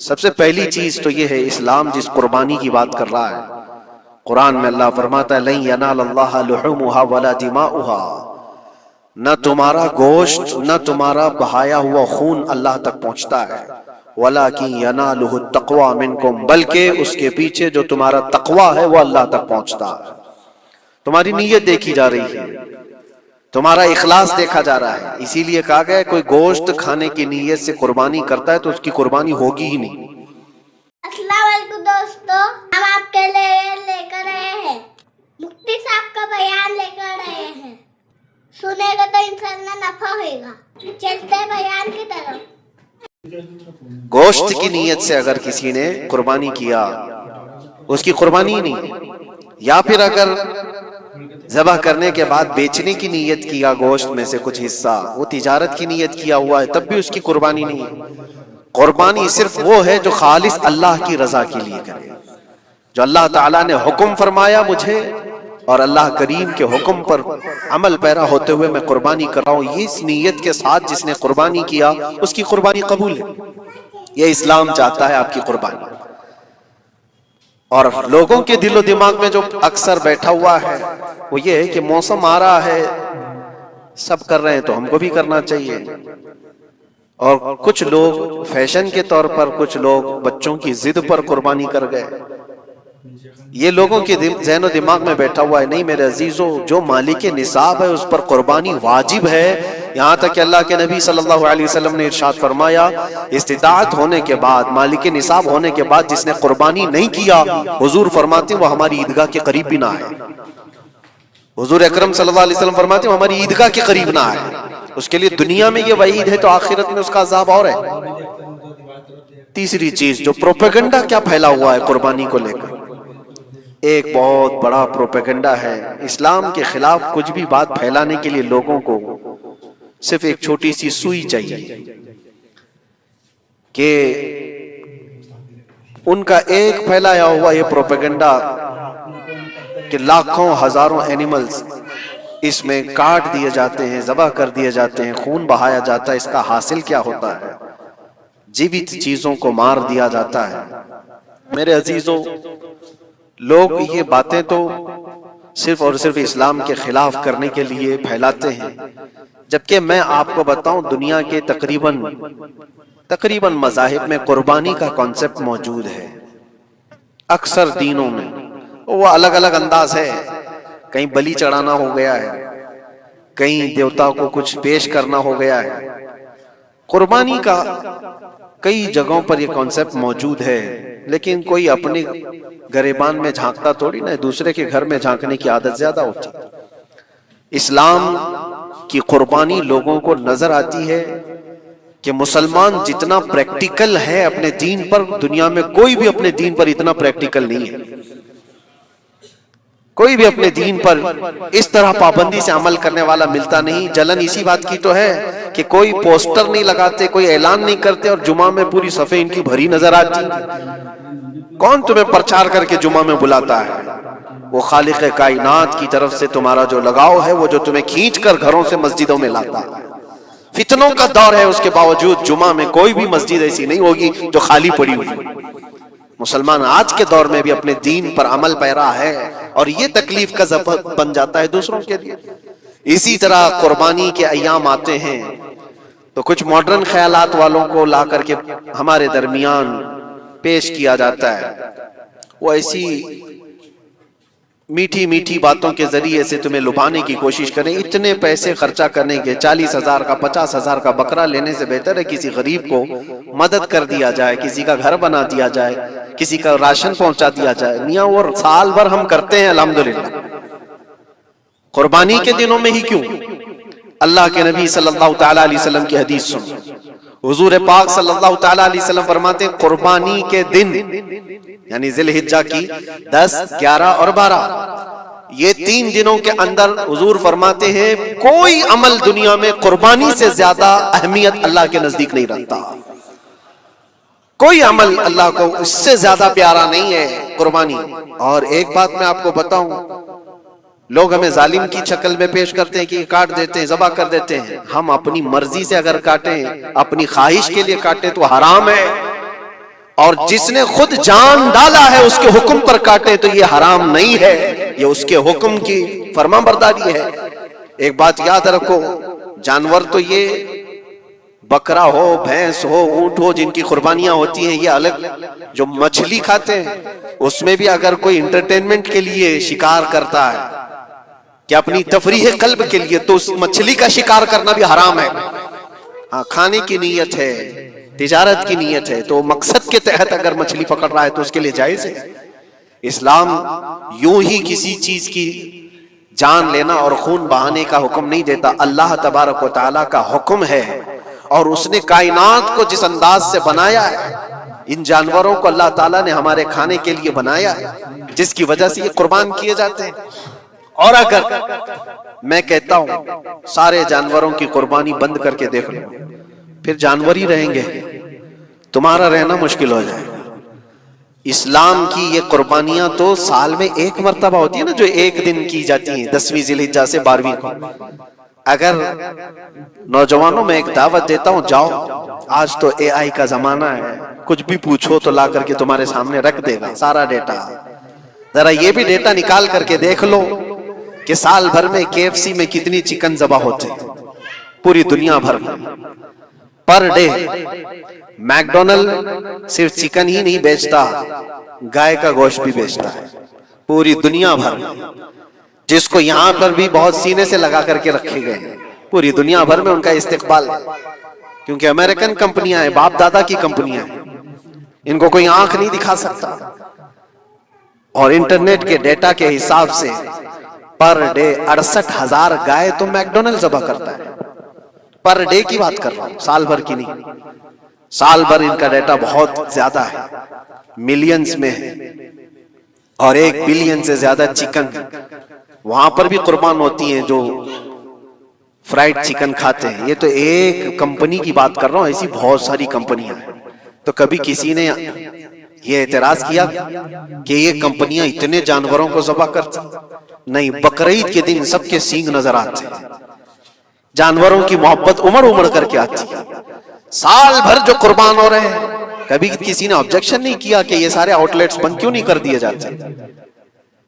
سب سے پہلی چیز تو یہ ہے اسلام جس قربانی کی بات کر رہا ہے، قرآن میں اللہ فرماتا ہے لن ینال اللہ لحومها ولا دماؤها، نہ تمہارا گوشت نہ تمہارا بہایا ہوا خون اللہ تک پہنچتا ہے، ولیکن ینالہ التقوی منکم، بلکہ اس کے پیچھے جو تمہارا تقوی ہے وہ اللہ تک پہنچتا ہے۔ تمہاری نیت دیکھی جا رہی ہے، تمہارا اخلاص دیکھا جا رہا ہے، اسی لیے کہا گیا کوئی گوشت کھانے کی نیت سے قربانی کرتا ہے تو اس کی قربانی ہوگی ہی نہیں۔ السلام علیکم دوستو، ہم آپ کے لیے لے کر آئے ہیں مفتی صاحب کا بیان لے کر آئے ہیں، سنے گا تو انشاءاللہ نفع ہوئے گا۔ چلتے ہیں بیان کی طرف۔ گوشت کی نیت سے اگر کسی نے قربانی کیا اس کی قربانی ہی نہیں، یا پھر اگر ذبح کرنے کے بعد بیچنے کی نیت کیا گوشت میں سے کچھ حصہ، وہ تجارت کی نیت کیا ہوا ہے، تب بھی اس کی قربانی نہیں ہے۔ قربانی صرف وہ ہے جو خالص اللہ کی رضا کے لیے کرے، جو اللہ تعالیٰ نے حکم فرمایا مجھے اور اللہ کریم کے حکم پر عمل پیرا ہوتے ہوئے میں قربانی کر رہا ہوں، یہ اس نیت کے ساتھ جس نے قربانی کیا اس کی قربانی قبول ہے۔ یہ اسلام چاہتا ہے آپ کی قربانی۔ اور لوگوں کے دل و دماغ میں جو اکثر بیٹھا ہوا ہے وہ یہ ہے کہ موسم آ رہا ہے، سب کر رہے ہیں تو ہم کو بھی کرنا چاہیے، اور کچھ لوگ فیشن کے طور پر، کچھ لوگ بچوں کی ضد پر قربانی کر گئے۔ یہ لوگوں کے ذہن و دماغ میں بیٹھا ہوا ہے۔ نہیں میرے عزیزو، جو مالک نصاب ہے اس پر قربانی واجب ہے، یہاں تک کہ اللہ کے نبی صلی اللہ علیہ وسلم نے ارشاد فرمایا استطاعت ہونے کے بعد، مالک نصاب ہونے کے بعد جس نے قربانی نہیں کیا، حضور فرماتے وہ ہماری عیدگاہ کے قریب بھی نہ آئے۔ حضور اکرم صلی اللہ علیہ وسلم فرماتے وہ ہماری عیدگاہ کے قریب نہ آئے۔ اس کے لیے دنیا میں یہ وعید ہے تو آخرت میں اس کا عذاب اور ہے۔ تیسری چیز جو پروپیگنڈا کیا پھیلا ہوا ہے قربانی کو لے کر، ایک بہت بڑا پروپیگنڈا ہے اسلام کے خلاف۔ کچھ بھی بات پھیلانے کے لیے لوگوں کو صرف ایک چھوٹی سی سوئی چاہیے کہ ان کا ایک پھیلایا ہوا یہ پروپیگنڈا کہ لاکھوں ہزاروں اینیملز اس میں کاٹ دیے جاتے ہیں، ذبح کر دیے جاتے ہیں، خون بہایا جاتا ہے، اس کا حاصل کیا ہوتا ہے؟ جیوت چیزوں کو مار دیا جاتا ہے۔ میرے عزیزو، لوگ یہ باتیں تو صرف اور صرف اسلام کے خلاف کرنے کے لیے پھیلاتے ہیں، جبکہ میں آپ کو بتاؤں دنیا کے تقریباً مذاہب میں قربانی کا کانسیپٹ موجود ہے۔ اکثر دینوں میں وہ الگ الگ انداز ہے، کہیں بلی چڑھانا ہو گیا ہے، کہیں دیوتا کو کچھ پیش کرنا ہو گیا ہے۔ قربانی کا کئی جگہوں پر یہ کانسیپٹ موجود ہے، لیکن کوئی اپنے گریبان میں جھانکتا تھوڑی نہ، دوسرے کے گھر میں جھانکنے کی عادت زیادہ ہوتی ہے۔ اسلام کی قربانی لوگوں کو نظر آتی ہے کہ مسلمان جتنا پریکٹیکل ہے اپنے دین پر، دنیا میں کوئی بھی اپنے دین پر اتنا پریکٹیکل نہیں ہے۔ کوئی بھی اپنے دین پر اس طرح پابندی سے عمل کرنے والا ملتا نہیں۔ جلن اسی بات کی تو ہے کہ کوئی پوسٹر نہیں لگاتے، کوئی اعلان نہیں کرتے، اور جمعہ میں پوری صفیں ان کی بھری نظر آتی۔ کون تمہیں پرچار کر کے جمعہ میں بلاتا ہے؟ وہ خالق کائنات کی طرف سے تمہارا جو لگاؤ ہے، وہ جو تمہیں کھینچ کر گھروں سے مسجدوں میں لاتا ہے۔ فتنوں کا دور ہے، اس کے باوجود جمعہ میں کوئی بھی مسجد ایسی نہیں ہوگی جو خالی پڑی ہوئی۔ مسلمان آج کے دور میں بھی اپنے دین پر عمل پیرا ہے، اور یہ تکلیف کا سبب بن جاتا ہے دوسروں کے لیے۔ اسی طرح قربانی کے ایام آتے ہیں تو کچھ ماڈرن خیالات والوں کو لا کر کے ہمارے درمیان پیش کیا جاتا ہے۔ وہ ایسی میٹھی میٹھی باتوں کے ذریعے سے تمہیں لبھانے کی کوشش کریں، اتنے پیسے خرچہ کرنے کے، 40,000 کا 50,000 کا بکرا لینے سے بہتر ہے کسی غریب کو مدد کر دیا جائے، کسی کا گھر بنا دیا جائے، کسی کا راشن پہنچا دیا جائے۔ میاں وہ سال بھر ہم کرتے ہیں الحمدللہ، قربانی کے دنوں میں ہی کیوں؟ اللہ کے نبی صلی اللہ تعالیٰ علیہ وسلم کی حدیث سن، حضور پاک صلی اللہ تعالیٰ علیہ وسلم فرماتے ہیں قربانی کے دن، یعنی ذی الحجہ کی 10، 11 اور 12، یہ 3 دنوں کے اندر حضور فرماتے ہیں کوئی عمل دنیا میں قربانی سے زیادہ اہمیت اللہ کے نزدیک نہیں رکھتا۔ کوئی عمل اللہ کو اس سے زیادہ پیارا نہیں ہے قربانی۔ اور ایک بات میں آپ کو بتاؤں، لوگ ہمیں ظالم کی شکل میں پیش کرتے ہیں کہ کاٹ دیتے ہیں، ذبح کر دیتے ہیں۔ ہم اپنی مرضی سے اگر کاٹیں، اپنی خواہش کے لیے کاٹیں تو حرام ہے۔ اور جس نے خود جان ڈالا ہے اس کے حکم پر کاٹے تو یہ حرام نہیں ہے، یہ اس کے حکم کی فرما برداری ہے۔ ایک بات یاد رکھو، جانور تو یہ بکرا ہو، بھینس ہو، اونٹ ہو، جن کی قربانیاں ہوتی ہیں یہ الگ، جو مچھلی کھاتے ہیں اس میں بھی اگر کوئی انٹرٹینمنٹ کے لیے شکار کرتا ہے کہ اپنی تفریح قلب کے لیے، تو اس مچھلی کا شکار کرنا بھی حرام ہے۔ ہاں، کھانے کی نیت ہے، تجارت کی نیت ہے تو مقصد کے تحت اگر مچھلی پکڑ رہا ہے تو اس کے لیے جائز ہے۔ اسلام یوں ہی کسی چیز کی جان لینا اور خون بہانے کا حکم نہیں دیتا، اللہ تبارک و تعالیٰ کا حکم ہے، اور اس نے کائنات کو جس انداز سے بنایا ہے، ان جانوروں کو اللہ تعالیٰ نے ہمارے کھانے کے لیے بنایا ہے، جس کی وجہ سے یہ قربان کیے جاتے ہیں۔ اور اگر میں کہتا ہوں سارے جانوروں کی قربانی بند کر کے دیکھ لو، پھر جانور ہی رہیں گے، تمہارا رہنا مشکل ہو جائے گا۔ اسلام کی یہ قربانیاں تو سال میں ایک مرتبہ ہوتی ہے نا، جو ایک دن کی جاتی ہیں، 10ویں ذی الحجہ سے 12ویں کو۔ اگر نوجوانوں میں ایک دعوت دیتا ہوں، جاؤ، آج تو اے آئی کا زمانہ ہے، کچھ بھی پوچھو تو لا کر کے تمہارے سامنے رکھ دے گا سارا ڈیٹا، ذرا یہ بھی ڈیٹا نکال کر کے دیکھ لو کہ سال بھر میں KFC میں کتنی چکن ذبح ہوتے ہیں، پوری دنیا بھر میں پر ڈے۔ میکڈونلڈ صرف چکن ہی نہیں بیچتا، گائے کا گوشت بھی بیچتا ہے پوری دنیا بھر میں، جس کو یہاں پر بھی بہت سینے سے لگا کر کے رکھے گئے ہیں، پوری دنیا بھر میں ان کا استقبال ہے، کیونکہ امریکن کمپنیاں ہیں، باپ دادا کی کمپنیاں ہیں، ان کو کوئی آنکھ نہیں دکھا سکتا۔ اور انٹرنیٹ کے ڈیٹا کے حساب سے پر ڈے 68,000 گائے تو میکڈونلڈ ذبح کرتا ہے، پر ڈے کی بات کر رہا ہوں، سال بھر کی نہیں۔ سال بھر ان کا ڈیٹا بہت زیادہ ہے، ملینز میں ہے، اور 1 بلین سے زیادہ چکن وہاں پر بھی قربان ہوتی ہیں جو فرائیڈ چکن کھاتے ہیں۔ یہ تو ایک کمپنی کی بات کر رہا ہوں، ایسی بہت ساری کمپنیاں ہیں۔ تو کبھی کسی نے یہ اعتراض کیا کہ یہ کمپنیاں اتنے جانوروں کو ذبح کرتی؟ نہیں، بقرعید کے دن سب کے سینگ نظر آتے ہیں، جانوروں کی محبت امڑ کر کے آتی ہے۔ سال بھر جو قربان ہو رہے ہیں، کبھی کسی نے آبجیکشن نہیں کیا کہ یہ سارے آؤٹ لیٹس بند کیوں نہیں کر دیے جاتے،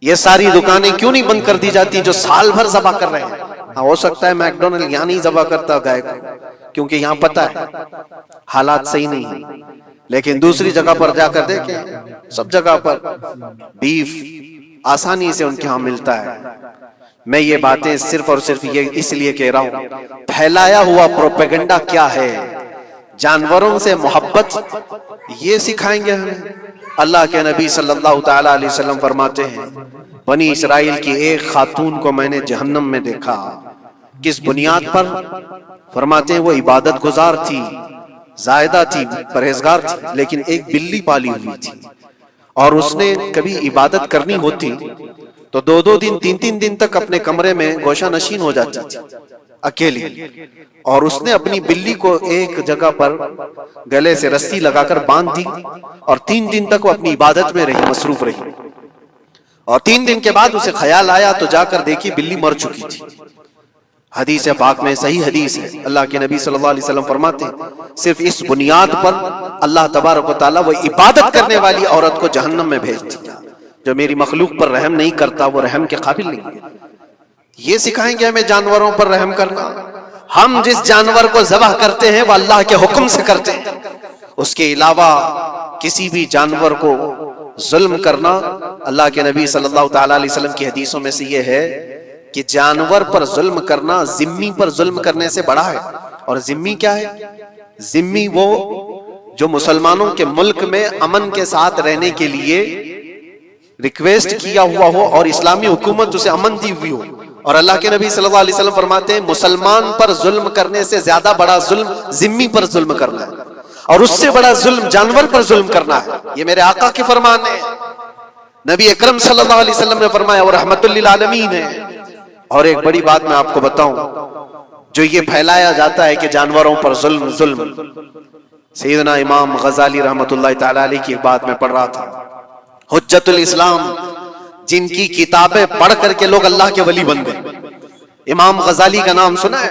یہ ساری دکانیں کیوں نہیں بند کر دی جاتی جو سال بھر ذبح کر رہے ہیں۔ ہاں، ہو سکتا ہے میکڈونلڈ یہاں نہیں ذبح کرتا گائے کو، کیونکہ یہاں پتہ ہے حالات صحیح نہیں ہیں، لیکن دوسری جگہ پر جا کر دیکھیں، سب جگہ پر بیف آسانی سے ان کے ہاں ملتا ہے۔ میں یہ باتیں صرف اور صرف یہ اس لیے کہہ رہا ہوں، پھیلایا ہوا پروپیگنڈا کیا ہے، جانوروں سے محبت یہ سکھائیں گے ہمیں۔ اللہ کے نبی صلی اللہ تعالی علیہ وسلم فرماتے ہیں، بنی اسرائیل کی ایک خاتون کو میں نے جہنم میں دیکھا، کس بنیاد پر؟ فرماتے ہیں وہ عبادت گزار تھی، زاہدہ تھی، پرہیزگار تھی، لیکن ایک بلی پالی ہوئی تھی، اور اس نے کبھی عبادت کرنی ہوتی تو 2 دن 3 دن تک اپنے کمرے میں گوشہ نشین ہو جاتی تھی اکیلی، اور اس نے اپنی بلی کو ایک جگہ پر گلے سے رسی لگا کر باندھ دی، اور 3 دن تک وہ اپنی عبادت میں رہی، مصروف رہی، اور 3 دن کے بعد اسے خیال آیا تو جا کر دیکھی بلی مر چکی تھی۔ حدیث پاک میں صحیح حدیث ہے، اللہ کے نبی صلی اللہ علیہ وسلم فرماتے ہیں صرف اس بنیاد پر اللہ تبارک و تعالیٰ وہ عبادت کرنے والی عورت کو جہنم میں بھیج دیا، جو میری مخلوق پر رحم نہیں کرتا وہ رحم کے قابل نہیں ہے۔ یہ سکھائیں گے ہمیں جانوروں پر رحم کرنا؟ ہم جس جانور کو ذبح کرتے ہیں وہ اللہ کے حکم سے کرتے ہیں، اس کے علاوہ کسی بھی جانور کو ظلم کرنا، اللہ کے نبی صلی اللہ تعالی علیہ وسلم کی حدیثوں میں سے یہ ہے کہ جانور پر ظلم کرنا ذمی پر ظلم کرنے سے بڑا ہے۔ اور ذمی کیا ہے؟ ذمی وہ جو مسلمانوں کے ملک میں امن کے ساتھ رہنے کے لیے ریکویسٹ کیا ہوا ہو اور اسلامی حکومت اسے امن دی ہوئی ہو، اور اللہ کے نبی صلی اللہ علیہ وسلم فرماتے ہیں مسلمان پر ظلم کرنے سے زیادہ بڑا ظلم ذمی پر ظلم کرنا ہے، اور اس سے بڑا ظلم جانور پر ظلم کرنا ہے۔ یہ میرے آقا کے فرمان ہے، نبی اکرم صلی اللہ علیہ وسلم نے فرمایا وہ رحمت للعالمین ہے۔ اور ایک بڑی بات میں آپ کو بتاؤں، جو یہ پھیلایا جاتا ہے کہ جانوروں پر ظلم، سیدنا امام غزالی رحمت اللہ تعالی علیہ کی بات میں پڑھ رہا تھا، حجت الاسلام، جن کی کتابیں پڑھ کر کے لوگ اللہ کے ولی بن گئے۔ امام غزالی کا نام سنا ہے؟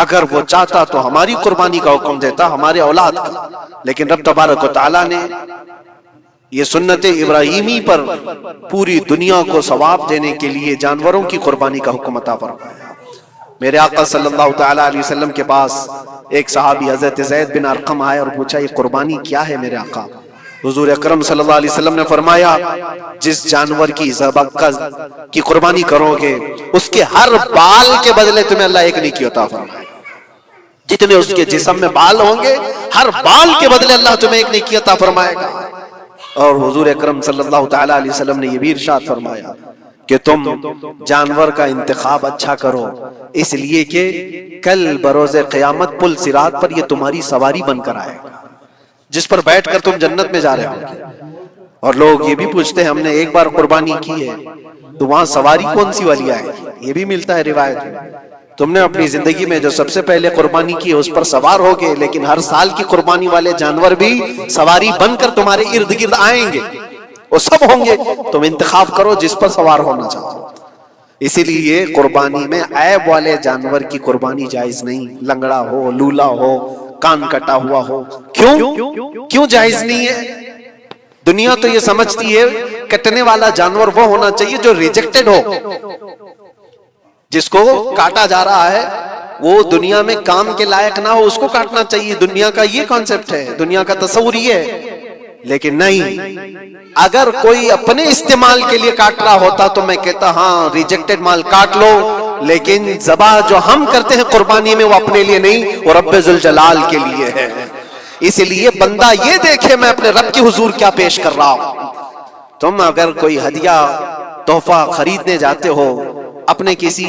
اگر وہ چاہتا تو ہماری قربانی کا حکم دیتا، ہمارے اولاد کا، لیکن رب تبارک و تعالیٰ نے یہ سنت ابراہیمی پر پوری دنیا کو ثواب دینے کے لیے جانوروں کی قربانی کا حکم عطا فرمایا۔ میرے آقا صلی اللہ تعالیٰ علیہ وسلم کے پاس ایک صحابی حضرت زید بن ارقم آئے اور پوچھا یہ قربانی کیا ہے میرے آقا؟ حضور اکرم صلی اللہ علیہ وسلم نے فرمایا جس جانور کی قربانی کرو گے اس کے ہر بال کے بدلے تمہیں اللہ ایک نیکی عطا فرمائے گا۔ جتنے اس کے جسم میں بال ہوں گے ہر بال کے بدلے اللہ تمہیں ایک نیکی عطا فرمائے گا۔ اور حضور اکرم صلی اللہ تعالیٰ علیہ وسلم نے یہ بھی ارشاد فرمایا کہ تم جانور کا انتخاب اچھا کرو، اس لیے کہ کل بروز قیامت پل صراط پر یہ تمہاری سواری بن کر آئے گا جس پر بیٹھ کر تم جنت میں جا رہے ہو گے۔ اور لوگ یہ بھی پوچھتے ہیں ہم نے ایک بار قربانی کی ہے تو وہاں سواری کون سی والی آئے گی؟ یہ بھی ملتا ہے روایت میں، تم نے اپنی زندگی میں جو سب سے پہلے قربانی کی اس پر سوار ہو گئے، لیکن ہر سال کی قربانی والے جانور بھی سواری بن کر تمہارے ارد گرد آئیں گے، وہ سب ہوں گے، تم انتخاب کرو جس پر سوار ہونا چاہو۔ اسی لیے قربانی میں عیب والے جانور کی قربانی جائز نہیں، لنگڑا ہو، لولا ہو، کان کٹا ہوا ہو۔ کیوں جائز نہیں ہے؟ دنیا تو یہ سمجھتی ہے کٹنے والا جانور وہ ہونا چاہیے جو ریجیکٹڈ ہو، جس کو کاٹا جا رہا ہے وہ دنیا میں کام کے لائق نہ ہو، اس کو کاٹنا چاہیے۔ دنیا کا یہ کانسیپٹ ہے، دنیا کا تصور یہ ہے۔ لیکن نہیں، اگر کوئی اپنے استعمال کے لیے کاٹ رہا ہوتا تو میں کہتا ہاں ریجیکٹڈ مال کاٹ لو، لیکن ذبح جو ہم کرتے ہیں قربانی میں وہ اپنے لیے نہیں، وہ رب ذوالجلال کے لیے ہے۔ اس لیے بندہ یہ دیکھے میں اپنے رب کی حضور کیا پیش کر رہا ہوں۔ تم اگر کوئی ہدیہ تحفہ خریدنے جاتے ہو اپنے کسی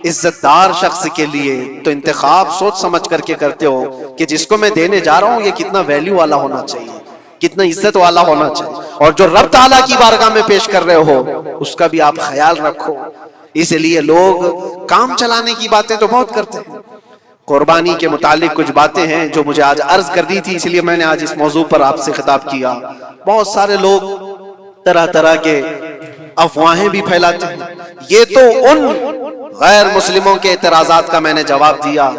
عزت دار شخص کے لیے تو انتخاب سوچ سمجھ کر کے کرتے ہو کہ جس کو میں دینے جا رہا ہوں یہ کتنا ویلیو والا ہونا چاہیے، کتنا عزت والا ہونا چاہیے، اور جو رب تعالیٰ کی بارگاہ میں پیش کر رہے ہو اس کا بھی آپ خیال رکھو۔ اس لیے لوگ کام چلانے کی باتیں تو بہت کرتے ہیں۔ قربانی کے متعلق کچھ باتیں ہیں جو مجھے آج عرض کرنی تھی، اس لیے میں نے آج اس موضوع پر آپ سے خطاب کیا۔ بہت سارے لوگ طرح طرح کے افواہیں بھی پھیلاتے ہیں، یہ تو ان غیر مسلموں کے اعتراضات کا میں نے جواب دیا۔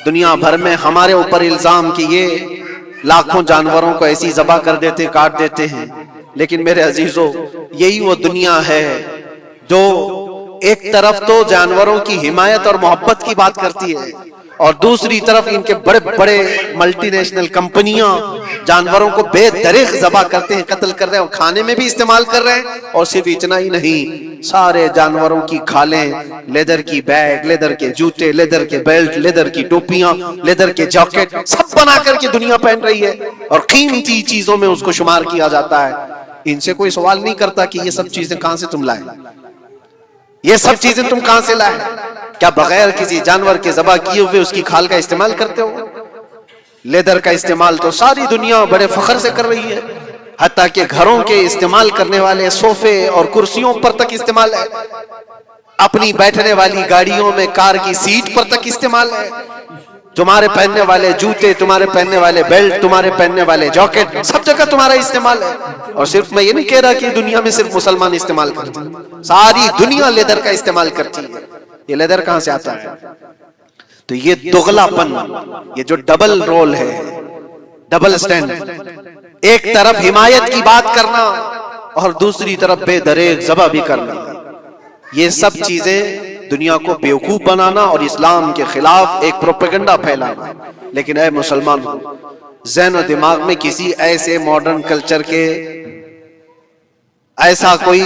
دنیا بھر میں ہمارے اوپر الزام کہ یہ لاکھوں جانوروں کو ایسی ذبح کر دیتے، کاٹ دیتے ہیں، لیکن میرے عزیزو یہی وہ دنیا ہے جو ایک طرف تو جانوروں کی حمایت اور محبت کی بات کرتی ہے اور دوسری طرف ان کے بڑے بڑے ملٹی نیشنل کمپنیاں جانوروں کو بے دریغ ذبح کرتے ہیں، قتل کر رہے ہیں اور کھانے میں بھی استعمال کر رہے ہیں۔ اور صرف اتنا ہی نہیں، سارے جانوروں کی کھالیں، لیدر کی بیگ، لیدر کے جوتے، لیدر کے بیلٹ، لیدر کی ٹوپیاں، لیدر کے جاکٹ سب بنا کر کے دنیا پہن رہی ہے اور قیمتی چیزوں میں اس کو شمار کیا جاتا ہے۔ ان سے کوئی سوال نہیں کرتا کہ یہ سب چیزیں کہاں سے تم لائے، یہ سب چیزیں تم کہاں سے لائے؟ کیا بغیر کسی جانور کے ذبح کیے ہوئے اس کی کھال کا استعمال کرتے ہو؟ لیدر کا استعمال تو ساری دنیا بڑے فخر سے کر رہی ہے، حتیٰ کہ گھروں کے استعمال کرنے والے صوفے اور کرسیوں پر تک استعمال ہے، اپنی بیٹھنے والی گاڑیوں میں کار کی سیٹ پر تک استعمال ہے۔ تمہارے پہننے والے جوتے، تمہارے پہننے والے بیلٹ، تمہارے پہننے والے جاکٹ سب جگہ تمہارا استعمال ہے۔ اور صرف میں یہ نہیں کہہ رہا کہ دنیا میں صرف مسلمان استعمال کرتے ہیں، ساری دنیا لیدر کا استعمال کرتی ہے۔ یہ لیدر کہاں سے آتا ہے؟ تو یہ دغلا پن، یہ جو ڈبل رول ہے، ڈبل سٹینڈ، ایک طرف حمایت کی بات کرنا اور دوسری طرف بے دریغ ذبح بھی کرنا، یہ سب چیزیں دنیا کو بیوقوف بنانا اور اسلام کے خلاف ایک پروپیگنڈا پھیلانا۔ لیکن اے مسلمان، ذہن و دماغ میں کسی ایسے ماڈرن کلچر کے ایسا کوئی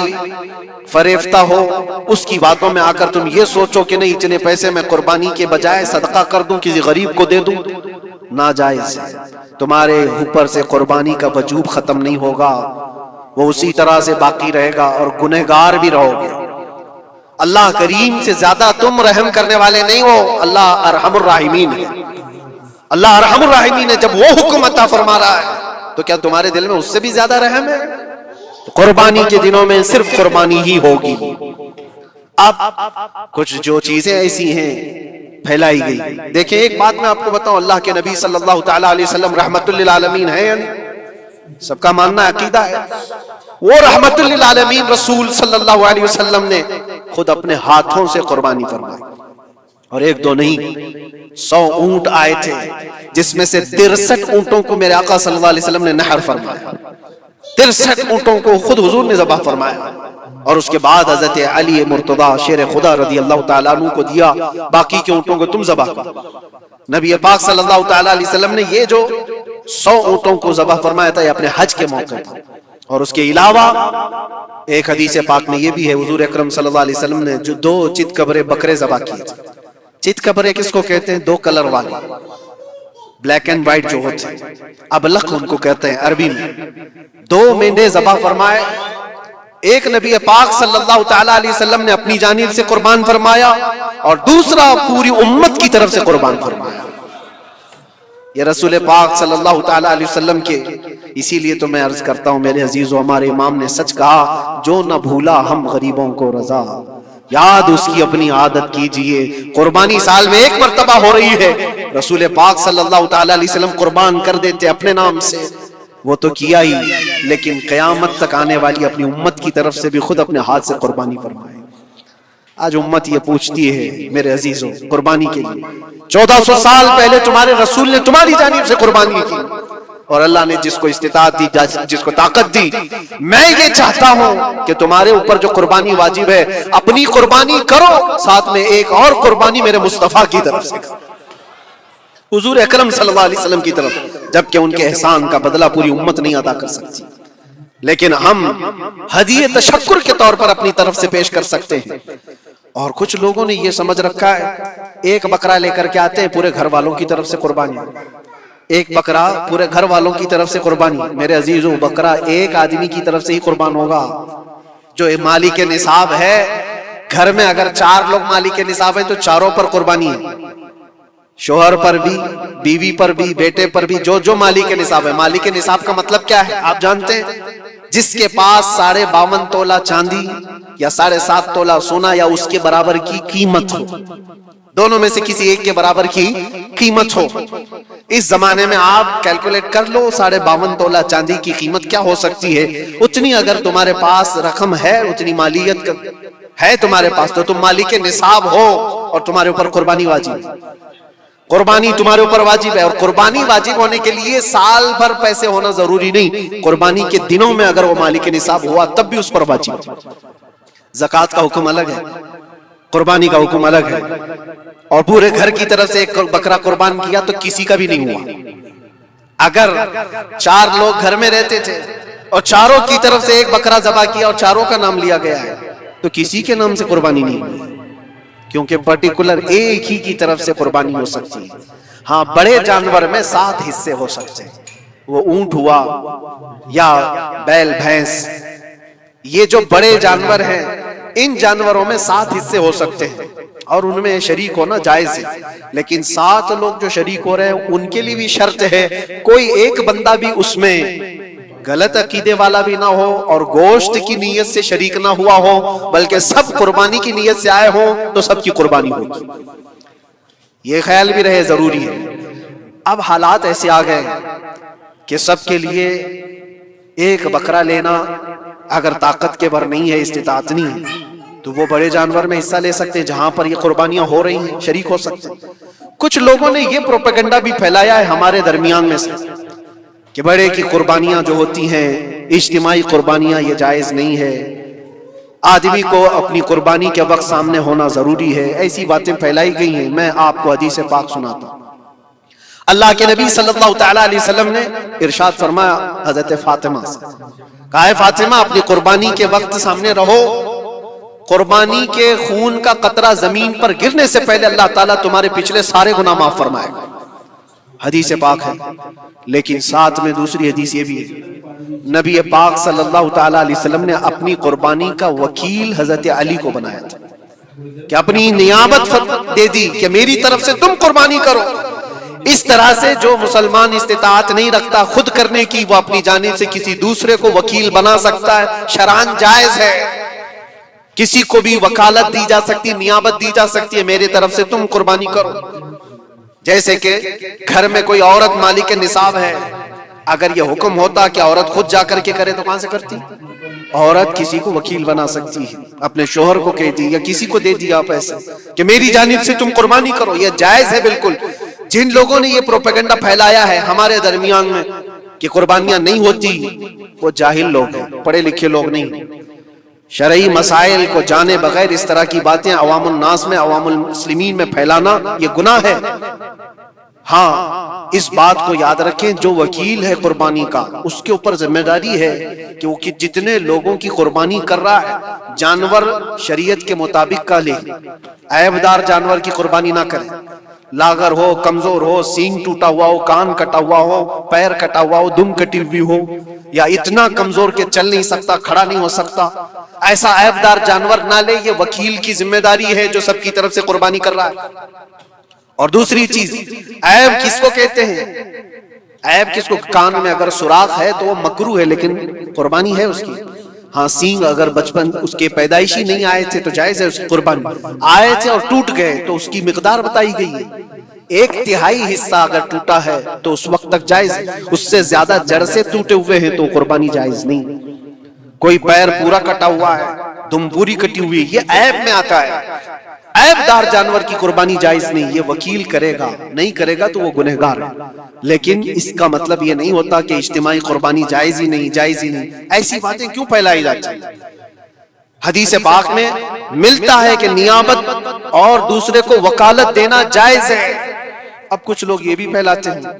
فریفتہ ہو، اس کی باتوں میں آ کر تم یہ سوچو کہ نہیں اتنے پیسے میں قربانی کے بجائے صدقہ کر دوں، کسی غریب کو دے دوں، ناجائز ہے۔ تمہارے اوپر سے قربانی کا وجوب ختم نہیں ہوگا، وہ اسی طرح سے باقی رہے گا اور گنہگار بھی رہو گے۔ اللہ کریم سے زیادہ تم رحم کرنے والے نہیں ہو، اللہ ارحم الراحمین ہے۔ اللہ ارحم الراحمین ہے، جب وہ حکم عطا فرما رہا ہے تو کیا تمہارے دل میں اس سے بھی زیادہ رحم ہے؟ قربانی کے دنوں میں صرف قربانی ہی ہوگی۔ اب کچھ جو چیزیں ایسی ہیں پھیلائی گئی، دیکھیں ایک بات میں آپ کو بتاؤں، اللہ کے نبی صلی اللہ تعالیٰ علیہ وسلم رحمت للعالمین ہے، سب کا ماننا عقیدہ ہے، وہ رحمت للعالمین رسول صلی اللہ علیہ وسلم نے خود اپنے ہاتھوں سے قربانی فرمائی اور ایک دو نہیں 100 اونٹ آئے تھے، جس میں سے 63 اونٹوں کو میرے آقا صلی اللہ علیہ وسلم نے نحر فرمایا، 63 اونٹوں کو خود حضور نے ذبح فرمایا، اور اس کے بعد حضرت علی مرتضی شیر خدا رضی اللہ تعالیٰ عنہ کو دیا، باقی کے اونٹوں کو تم ذبح کرو۔ نبی پاک صلی اللہ تعالیٰ علیہ وسلم نے یہ جو 100 اونٹوں کو ذبح فرمایا تھا یہ اپنے حج کے موقع پر، اور اس کے علاوہ ایک حدیث پاک میں یہ بھی ہے، حضور اکرم صلی اللہ علیہ وسلم نے جو 2 چت کبرے بکرے ذبح کیے تھے۔ چت کبرے کس کو کہتے ہیں؟ 2 کلر والے، بلیک اینڈ وائٹ جو ہوتے ہیں، ابلق ان کو کہتے ہیں عربی میں۔ 2 مینڈے ذبح فرمائے، ایک نبی پاک صلی اللہ تعالیٰ علیہ وسلم نے اپنی جانب سے قربان فرمایا، اور دوسرا پوری امت کی طرف سے قربان فرمایا۔ یہ رسول پاک صلی اللہ تعالیٰ علیہ وسلم کے، اسی لیے تو میں عرض کرتا ہوں میرے عزیزو، ہمارے امام نے سچ کہا، جو نہ بھولا ہم غریبوں کو رضا، یاد اس کی اپنی عادت کیجئے۔ قربانی سال میں 1 مرتبہ ہو رہی ہے، رسول پاک صلی اللہ تعالیٰ علیہ وسلم قربان کر دیتے اپنے نام سے، وہ تو کیا ہی، لیکن قیامت تک آنے والی اپنی امت کی طرف سے بھی خود اپنے ہاتھ سے قربانی فرمائے۔ آج امت یہ پوچھتی ہے میرے عزیزوں، قربانی کے لیے 1400 سال پہلے تمہارے رسول نے تمہاری جانب سے قربانی کی، اور اللہ نے جس کو استطاعت دی، جس کو طاقت دی، میں یہ چاہتا ہوں کہ تمہارے اوپر جو قربانی واجب ہے اپنی قربانی کرو، ساتھ میں ایک اور قربانی میرے مصطفیٰ کی طرف سے کرو، حضور اکرم صلی اللہ علیہ وسلم کی طرف، جبکہ ان کے احسان کا بدلہ پوری امت نہیں ادا کر سکتی، لیکن ہم ہدیہ تشکر کے طور پر اپنی طرف سے پیش کر سکتے ہیں۔ اور کچھ لوگوں نے یہ سمجھ رکھا ہے، ایک بکرا لے کر کے آتے ہیں، پورے گھر والوں کی طرف سے قربانی، ایک بکرا پورے گھر والوں کی طرف سے قربانی۔ میرے عزیزو، بکرا ایک آدمی کی طرف سے ہی قربان ہوگا جو مالک نصاب ہے۔ گھر میں اگر 4 لوگ مالک نصاب ہیں تو چاروں پر قربانی ہے، شوہر پر بھی، بیوی پر بھی، بیٹے پر بھی، جو مالک نصاب ہے۔ مالک نصاب کا مطلب کیا ہے آپ جانتے ہیں؟ جس کے پاس 52.5 تولہ چاندی یا 7.5 تولہ سونا یا اس کے برابر کی قیمت ہو، دونوں میں سے کسی ایک کے برابر کی قیمت ہو۔ اس زمانے میں آپ کیلکولیٹ کر لو 52.5 تولہ چاندی کی قیمت کیا ہو سکتی ہے۔ اتنی اگر تمہارے پاس رقم ہے، اتنی مالیت ہے تمہارے پاس، تو تم مالک نصاب ہو اور تمہارے اوپر قربانی واجب ہے۔ قربانی تمہارے اوپر واجب ہے، اور قربانی واجب ہونے کے لیے سال بھر پیسے ہونا ضروری نہیں، قربانی کے دنوں میں اگر وہ مالک نصاب ہوا تب بھی اس پر واجب ہے۔ زکوٰۃ کا حکم الگ ہے، قربانی کا حکم الگ ہے، اور پورے گھر کی طرف سے ایک بکرا قربان کیا تو کسی کا بھی نہیں ہوا۔ اگر 4 لوگ گھر میں رہتے تھے اور چاروں کی طرف سے ایک بکرا ذبح کیا اور چاروں کا نام لیا گیا ہے تو کسی کے نام سے قربانی نہیں ہوئی، کیونکہ پرٹیکولر ایک ہی کی طرف سے قربانی ہو سکتی ہے۔ ہاں، بڑے جانور میں 7 حصے ہو سکتے ہیں، وہ اونٹ ہوا یا بیل بھینس، یہ جو بڑے جانور ہیں ان جانوروں میں 7 حصے ہو سکتے ہیں، اور ان میں شریک ہونا جائز ہے۔ لیکن 7 لوگ جو شریک ہو رہے ہیں ان کے لیے بھی شرط ہے، کوئی ایک بندہ بھی اس میں غلط عقیدے والا بھی نہ ہو اور گوشت کی نیت سے شریک نہ ہوا ہو، بلکہ سب قربانی کی نیت سے آئے ہوں تو سب کی قربانی ہوگی۔ یہ خیال بھی رہے، ضروری ہے۔ اب حالات ایسے آ گئے کہ سب کے لیے ایک بکرا لینا اگر طاقت کے بھر نہیں ہے، استطاعت نہیں ہے، تو وہ بڑے جانور میں حصہ لے سکتے ہیں جہاں پر یہ قربانیاں ہو رہی ہیں، شریک ہو سکتے ہیں۔ کچھ لوگوں نے یہ پروپیگنڈا بھی پھیلایا ہے ہمارے درمیان میں سے کہ بڑے کی قربانیاں جو ہوتی ہیں اجتماعی قربانیاں، یہ جائز نہیں ہے، آدمی کو اپنی قربانی کے وقت سامنے ہونا ضروری ہے۔ ایسی باتیں پھیلائی گئی ہیں۔ میں آپ کو حدیث پاک سناتا ہوں۔ اللہ کے نبی صلی اللہ تعالیٰ علیہ وسلم نے ارشاد فرمایا حضرت فاطمہ سے، کہا ہے فاطمہ اپنی قربانی کے وقت سامنے رہو، قربانی کے خون کا قطرہ زمین پر گرنے سے پہلے اللہ تعالیٰ تمہارے پچھلے سارے گناہ معاف فرمائے گا۔ حدیث پاک ہے، لیکن ساتھ میں دوسری حدیث یہ بھی ہے، نبی پاک صلی اللہ تعالیٰ علیہ وسلم نے اپنی قربانی کا وکیل حضرت علی کو بنایا تھا کہ اپنی نیابت دے دی کہ میری طرف سے تم قربانی کرو۔ اس طرح سے جو مسلمان استطاعت نہیں رکھتا خود کرنے کی، وہ اپنی جانب سے کسی دوسرے کو وکیل بنا سکتا ہے، شرعاً جائز ہے۔ کسی کو بھی وکالت دی جا سکتی، نیابت دی جا سکتی ہے، میرے طرف سے تم قربانی کرو۔ جیسے کہ گھر میں کوئی عورت مالک نصاب ہے، اگر یہ حکم ہوتا کہ عورت خود جا کر کے کرے تو کہاں سے کرتی؟ عورت کسی کو وکیل بنا سکتی ہے، اپنے شوہر کو کہہ دی یا کسی کو دے دیا پیسے کہ میری جانب سے تم قربانی کرو، یہ جائز ہے بالکل۔ جن لوگوں نے یہ پروپیگنڈا پھیلایا ہے ہمارے درمیان میں کہ قربانیاں نہیں ہوتی، وہ جاہل لوگ ہیں، پڑھے لکھے لوگ نہیں۔ شرعی مسائل کو جانے بغیر اس طرح کی باتیں عوام الناس میں، عوام المسلمین میں پھیلانا یہ گناہ ہے۔ ہاں اس بات کو یاد رکھیں، جو وکیل ہے قربانی کا اس کے اوپر ذمہ داری ہے کہ وہ جتنے لوگوں کی قربانی کر رہا ہے جانور شریعت کے مطابق کا لے، عیب دار جانور کی قربانی نہ کرے، لاغر ہو، کمزور ہو، سینگ ٹوٹا ہوا ہو، کان کٹا ہوا ہو، پیر کٹا ہوا ہو، دم کٹی ہوئی ہو، یا اتنا کمزور کہ چل نہیں سکتا، کھڑا نہیں ہو سکتا، ایسا عیب دار جانور نہ لے۔ یہ وکیل کی ذمہ داری ہے جو سب کی طرف سے قربانی کر رہا ہے۔ اور دوسری چیز، عیب کس کو کہتے ہیں؟ عیب کس کو؟ کان میں اگر سوراخ ہے تو وہ مکروہ ہے لیکن قربانی ہے اس کی۔ ہاں سینگ اگر بچپن اس کے پیدائشی نہیں آئے تھے تو جائز ہے اس کی قربانی، آئے تھے اور ٹوٹ گئے تو اس کی مقدار بتائی گئی ہے، 1/3 حصہ اگر ٹوٹا ہے تو اس وقت تک جائز ہے، اس سے زیادہ جڑ سے ٹوٹے ہوئے ہیں تو قربانی جائز نہیں۔ کوئی پیر پورا کٹا ہوا ہے، دم پوری کٹی ہوئی، یہ عیب میں آتا ہے۔ عیب دار جانور کی قربانی جائز نہیں، یہ وکیل کرے گا، نہیں کرے گا تو وہ گنہگار ہے۔ لیکن اس کا مطلب یہ نہیں ہوتا کہ اجتماعی قربانی جائز ہی نہیں، جائز ہی نہیں۔ ایسی باتیں کیوں پھیلائی جاتی ہیں؟ حدیث پاک میں ملتا ہے کہ نیابت اور دوسرے کو وکالت دینا جائز ہے۔ اب کچھ لوگ یہ بھی پھیلاتے ہیں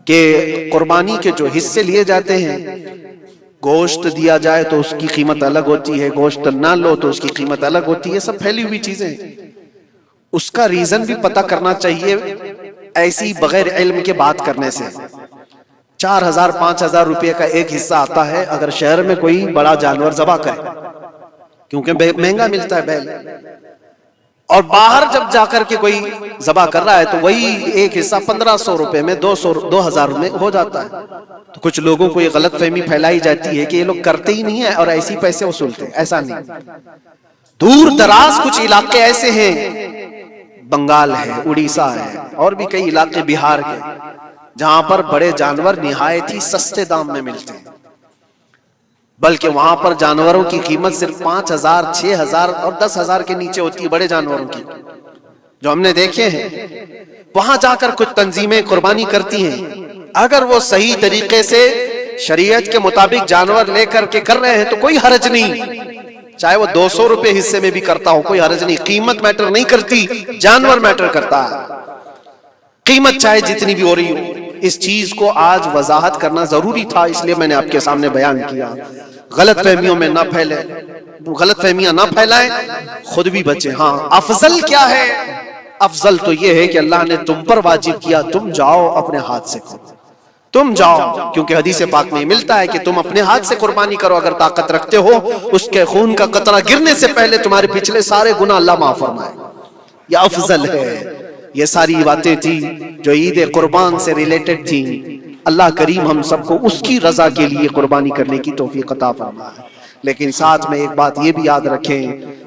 کہ قربانی کے جو حصے لیے جاتے ہیں، گوشت دیا جائے تو اس کی قیمت الگ ہوتی ہے، گوشت نہ لو تو اس کی قیمت الگ ہوتی ہے، سب پھیلی ہوئی چیزیں ہیں۔ اس کا ریزن بھی پتہ کرنا چاہیے، ایسی بغیر علم کے بات کرنے سے۔ 4000 5000 روپے کا ایک حصہ آتا ہے اگر شہر میں کوئی بڑا جانور ذبح کرے، کیونکہ مہنگا ملتا ہے بیل، اور باہر جب جا کر کے کوئی ذبح کر رہا ہے تو وہی ایک حصہ 1500 روپے میں 2000 میں ہو جاتا ہے۔ تو کچھ لوگوں کو یہ غلط فہمی پھیلائی جاتی ہے کہ یہ لوگ کرتے ہی نہیں ہیں اور ایسی پیسے وصولتے ہیں، ایسا نہیں۔ دور دراز کچھ علاقے ایسے ہیں، بنگال ہے، اڑیسہ ہے، اور بھی کئی علاقے بہار کے، جہاں پر بڑے جانور نہایت ہی سستے دام میں ملتے ہیں، بلکہ وہاں پر جانوروں کی قیمت صرف 5000 6000 اور 10000 کے نیچے ہوتی ہے، بڑے جانوروں کی جو ہم نے دیکھے ہیں۔ وہاں جا کر کچھ تنظیمیں قربانی کرتی ہیں، اگر وہ صحیح طریقے سے شریعت کے مطابق جانور لے کر کے کر رہے ہیں تو کوئی حرج نہیں، چاہے وہ 200 روپے حصے میں بھی کرتا ہو، کوئی حرج نہیں۔ قیمت میٹر نہیں کرتی، جانور میٹر کرتا ہے، قیمت چاہے جتنی بھی ہو رہی ہو۔ اس چیز کو آج وضاحت کرنا ضروری تھا، اس لیے میں نے آپ کے سامنے بیان کیا۔ غلط فہمیوں میں نہ پھیلے، غلط فہمیاں نہ پھیلائیں، خود بھی بچیں۔ ہاں افضل کیا ہے؟ افضل تو یہ ہے کہ اللہ نے تم پر واجب کیا، تم جاؤ اپنے ہاتھ سے کرو، تم جاؤ، کیونکہ حدیث پاک میں ملتا ہے کہ تم اپنے ہاتھ سے قربانی کرو اگر طاقت رکھتے ہو، اس کے خون کا قطرہ گرنے سے پہلے تمہارے پچھلے سارے گناہ اللہ معاف فرمائے۔ یہ افضل ہے۔ یہ ساری باتیں تھی جو عید قربان سے ریلیٹڈ تھی۔ اللہ کریم ہم سب کو اس کی رضا کے لیے قربانی کرنے کی توفیق عطا فرمائے۔ لیکن ساتھ میں ایک بات یہ بھی یاد رکھیں،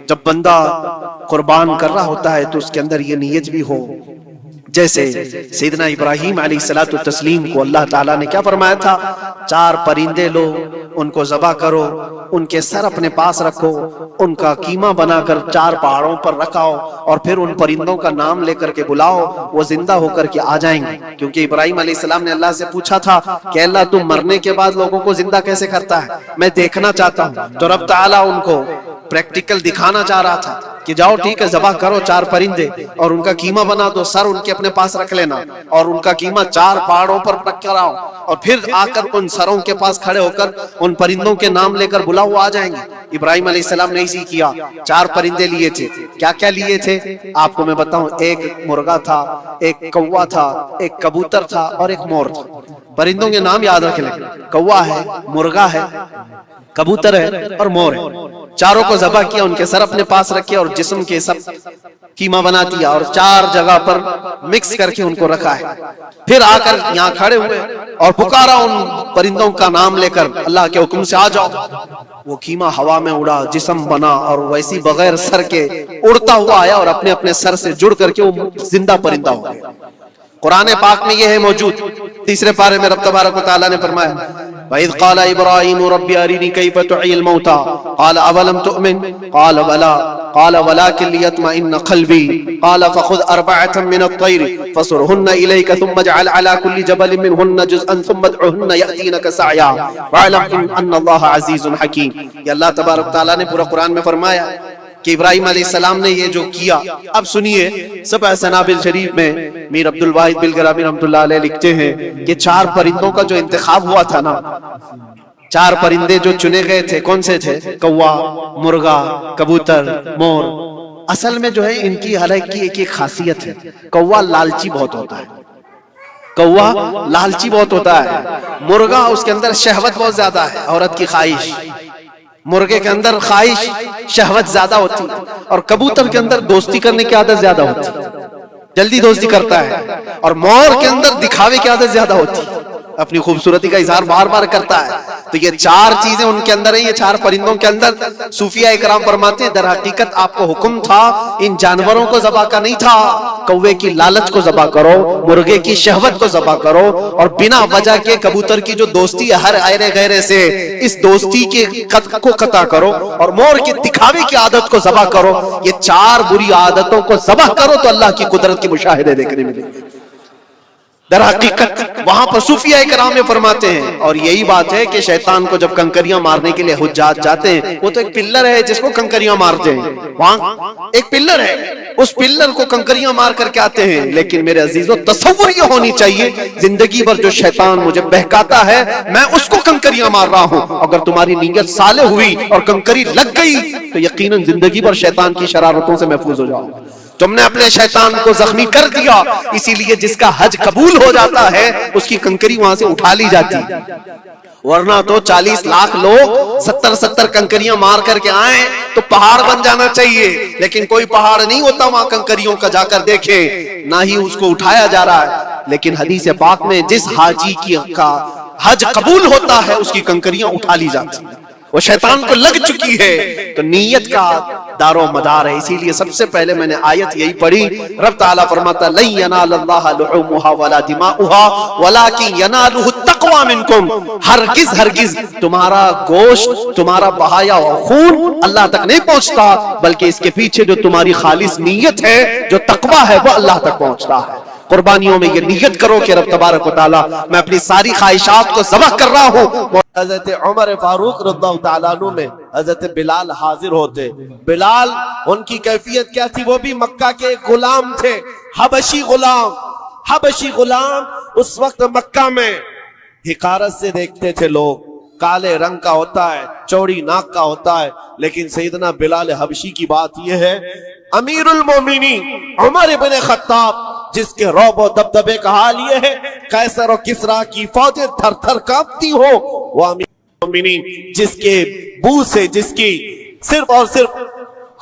جب بندہ قربان کر رہا ہوتا ہے تو اس کے اندر یہ نیت بھی ہو، جیسے سیدنا ابراہیم علیہ الصلوۃ والتسلیم کو اللہ تعالیٰ نے کیا فرمایا تھا؟ 4 پرندے لو، ان کو ذبح کرو، ان کے سر اپنے پاس رکھو، ان کا قیمہ بنا کر 4 پہاڑوں پر رکھاؤ، اور پھر ان پرندوں کا نام لے کر کے بلاؤ، وہ زندہ ہو کر کے آ جائیں گے۔ کیونکہ ابراہیم علیہ السلام نے اللہ سے پوچھا تھا کہ اللہ تم مرنے کے بعد لوگوں کو زندہ کیسے کرتا ہے، میں دیکھنا چاہتا ہوں۔ تو رب تعالیٰ ان کو پریکٹیکل دکھانا چاہ رہا تھا کہ جاؤ ٹھیک ہے ذبح کرو 4 پرندے اور ان کا قیمہ بنا دو، سر ان کے اپنے پاس رکھ لینا، اور ان کا قیمہ 4 پہاڑوں پر رکھ کر آؤ، اور پھر آ کر ان سروں کے پاس کھڑے ہو کر ان پرندوں کے نام لے کر بلاؤ، وہ آ جائیں گے۔ ابراہیم علیہ السلام نے اسی کیا، 4 پرندے لیے تھے۔ کیا کیا لیے تھے آپ کو میں بتاؤں، ایک مرغا تھا، ایک کوا تھا، ایک کبوتر تھا، اور ایک مور تھا۔ پرندوں کے نام یاد رکھ لیں، کوا ہے، مرغا ہے، کبوتر ہے اور مور ہے۔ چاروں کو ذبح کیا، ان کے سر اپنے پاس رکھے اور جسم کے سب قیمہ بنا دیا، اور 4 جگہ پر مکس کر کے ان کو رکھا ہے۔ پھر آ کر یہاں کھڑے ہوئے اور پکارا ان پرندوں کا نام لے کر، اللہ کے حکم سے آ جاؤ۔ وہ قیمہ ہوا میں اڑا، جسم بنا، اور ویسی بغیر سر کے اڑتا ہوا آیا اور اپنے اپنے سر سے جڑ کر کے وہ زندہ پرندہ ہو گیا۔ قرآن پاک میں یہ ہے موجود، 3 پارے میں رب تبارک و تعالیٰ نے فرمایا وَإِذْ قَالَ إِبْرَاهِيمُ رَبِّ أَرِنِي كَيْفَ تُحْيِي الْمَوْتَى قَالَ أَوَلَمْ تُؤْمِنْ قَالَ بَلَى قَالَ وَلَكِنْ لِيَطْمَئِنَّ قَلْبِي قَالَ فَخُذْ أَرْبَعَةً مِّنَ الطَّيْرِ فَصُرْهُنَّ إِلَيْكَ ثُمَّ اجْعَلْ عَلَى كُلِّ جَبَلٍ مِّنْهُنَّ جُزْءًا ثُمَّ ادْعُهُنَّ يَأْتِينَكَ سَعْيًا وَاعْلَمْ أَنَّ اللَّهَ عَزِيزٌ حَكِيمٌ. یہ اللہ تبارک تعالیٰ نے پورا قرآن میں فرمایا کہ ابراہیم علیہ السلام نے یہ جو کیا. اب سنیے سبع سنابل شریف میں میر عبد الواحد بلگرامی رحمۃ اللہ علیہ لکھتے ہیں کہ 4 پرندوں کا جو انتخاب ہوا تھا نا، 4 پرندے جو چنے گئے تھے کون سے تھے؟ کوا، مرغا، کبوتر، مور. اصل میں جو ہے ان کی ہر ایک کی ایک خاصیت ہے. کوا لالچی بہت ہوتا ہے، کوا لالچی بہت ہوتا ہے. مرغا اس کے اندر شہوت بہت زیادہ ہے، عورت کی خواہش. مرغے کے اندر خواہش شہوت زیادہ ہوتی ہے. اور کبوتر کے اندر دوستی کرنے کی عادت زیادہ ہوتی ہے، جلدی دوستی کرتا ہے. اور مور کے اندر دکھاوے کی عادت زیادہ ہوتی ہے، اپنی خوبصورتی کا اظہار بار بار کرتا ہے. تو یہ 4 چیزیں ان کے اندر ہیں، یہ 4 پرندوں کے اندر. صوفیاء اکرام فرماتے ہیں در حقیقت آپ کو حکم تھا ان جانوروں کو ذبح کا نہیں تھا. کوے کی لالچ کو ذبح کرو، مرغے کی شہوت کو ذبح کرو، اور بنا وجہ کے کبوتر کی جو دوستی ہے ہر ایرے غیرے سے، اس دوستی کے کو قطع کرو، اور مور کے دکھاوے کی عادت کو ذبح کرو. یہ 4 بری عادتوں کو ذبح کرو تو اللہ کی قدرت کے مشاہدے دیکھنے ملیں گے. در حقیقت وہاں پر صوفیاء کرام میں فرماتے ہیں، اور یہی بات ہے کہ شیطان کو جب کنکریاں مارنے کے لیے حجاج جاتے ہیں، وہ تو ایک پلر ہے جس کو کنکریاں مارتے ہیں، وہاں ایک پلر ہے، اس پلر کو کنکریاں مار کر کے آتے ہیں. لیکن میرے عزیزو تصور یہ ہونی چاہیے زندگی بھر جو شیطان مجھے بہکاتا ہے میں اس کو کنکریاں مار رہا ہوں. اگر تمہاری نیت صالح ہوئی اور کنکری لگ گئی تو یقیناً زندگی بھر شیطان کی شرارتوں سے محفوظ ہو جاؤ. تم نے اپنے شیطان کو زخمی کر دیا، اسی لیے جس کا حج قبول ہو جاتا ہے اس کی کنکری وہاں سے اٹھا لی جاتی. ورنہ تو 40 لاکھ لوگ 70 کنکریاں مار کر کے آئیں تو پہاڑ بن جانا چاہیے، لیکن کوئی پہاڑ نہیں ہوتا وہاں کنکریوں کا. جا کر دیکھیں نہ ہی اس کو اٹھایا جا رہا ہے. لیکن حدیث پاک میں جس حاجی کا حج قبول ہوتا ہے اس کی کنکریاں اٹھا لی جاتی ہیں. وہ شیطان کو لگ چکی ہے. تو نیت کا دار و مدار ہے. اسی لیے سب سے پہلے میں نے آیت یہی پڑھی، رب تعالیٰ فرماتا لن ینال اللہ لحومها ولا دماؤها ولکن ینالہ التقوی منکم. ہرگز تمہارا گوشت، تمہارا بہایا خون اللہ تک نہیں پہنچتا، بلکہ اس کے پیچھے جو تمہاری خالص نیت ہے، جو تقوی ہے، وہ اللہ تک پہنچتا ہے. قربانیوں میں یہ نیت کرو کہ رب تبارک و تعالیٰ میں اپنی ساری خواہشات کو ذبح کر رہا ہوں. حضرت عمر فاروق رضی اللہ تعالیٰ عنہ میں حضرت بلال حاضر ہوتے. بلال ان کی کیفیت کیا تھی؟ وہ بھی مکہ کے غلام تھے، حبشی غلام. اس وقت مکہ میں حقارت سے دیکھتے تھے لوگ، کالے رنگ کا ہوتا ہے، چوڑی ناک کا ہوتا ہے. لیکن سیدنا بلال حبشی کی بات یہ ہے، امیر المومنین عمر بن خطاب جس کے رعب و دبدبے کا حال یہ ہے قیصر و کسریٰ کی فوجیں تھر تھر کانپتی ہو، وہ امیر المومنین جس کے بو سے، جس کی صرف اور صرف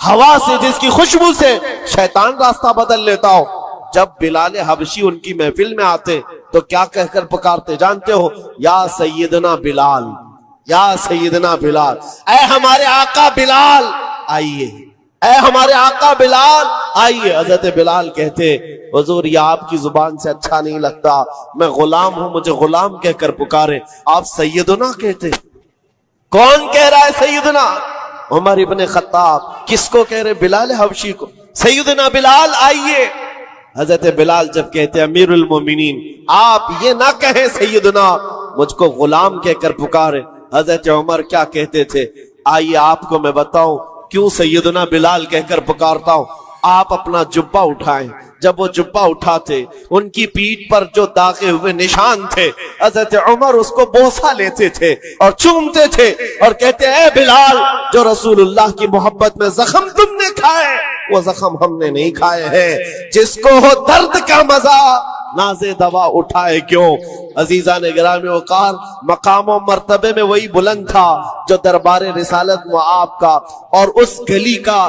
ہوا سے، جس کی خوشبو سے شیطان راستہ بدل لیتا ہو. جب بلال حبشی ان کی محفل میں آتے تو کیا کہہ کر پکارتے جانتے ہو؟ یا سیدنا بلال، یا سیدنا بلال، اے ہمارے آقا بلال آئیے، اے ہمارے آقا بلال آئیے. حضرت بلال کہتے حضور یہ آپ کی زبان سے اچھا نہیں لگتا، میں غلام ہوں، مجھے غلام کہہ کر پکارے. آپ سیدنا کہتے. کون کہہ رہا ہے سیدنا؟ عمر ابن خطاب. کس کو کہہ رہے؟ بلال حبشی کو. سیدنا بلال آئیے. حضرت بلال جب کہتے امیر المومنین آپ یہ نہ کہیں سیدنا، مجھ کو غلام کہہ کر پکارے. حضرت عمر کیا کہتے تھے؟ آئیے آپ کو میں بتاؤں کیوں سیدنا بلال کہہ کر پکارتا ہوں. آپ اپنا جبہ اٹھائیں. جب وہ جبہ اٹھاتے ان کی پیٹھ پر جو داغے ہوئے نشان تھے، حضرت عمر اس کو بوسہ لیتے تھے اور چومتے تھے اور کہتے اے بلال، جو رسول اللہ کی محبت میں زخم تم نے کھائے وہ زخم ہم نے نہیں کھائے ہیں. جس کو ہو درد کا مزہ نازے دوا اٹھائے کیوں. عزیزان گرامی وقار، مقام و مرتبے میں وہی بلند تھا جو دربار رسالت و آپ کا اور اس گلی کا